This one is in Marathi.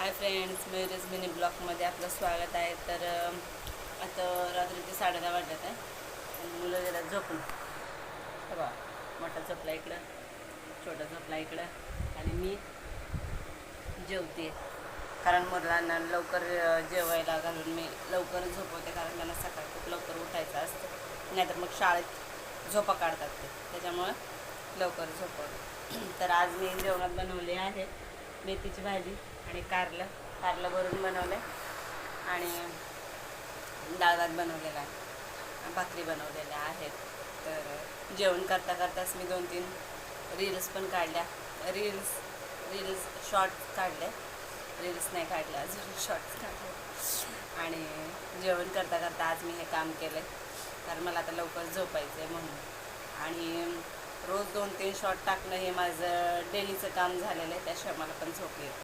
हाय फ्रेंड्स, मयुरीज मिनी ब्लॉगमध्ये आपलं स्वागत आहे. तर आता रात्रीचे 10:30 वाजत आहे आणि मुलं गेला झोपून. बघा, मोठा झोपला इकडं, छोटा झोपला इकडं आणि मी जेवते. कारण मुलांना लवकर जेवायला घालून मी लवकर झोपवते, कारण त्यांना सकाळी खूप लवकर उठायचं असतं, नाहीतर मग शाळेत झोपा काढतात ते, त्याच्यामुळं लवकर झोपवते. तर आज मी जेवणात बनवले आहे मेथीची भाजी आणि कारलं भरून बनवलं आणि डाळ भात बनवलेला आहे, भाकरी बनवलेल्या आहेत. तर जेवण करता करताच मी 2-3 रील्स पण काढल्या. रील्स शॉर्ट्स काढले, रील्स नाही काढल्या अजून, शॉर्ट्स काढले. आणि जेवण करता करता आज मी हे काम केलं, कारण मला आता लवकर झोपायचं आहे म्हणून. आणि रोज 2-3 शॉर्ट टाकणं हे माझं डेलीचं काम झालेलं आहे, त्याशिवाय मला पण झोप येते.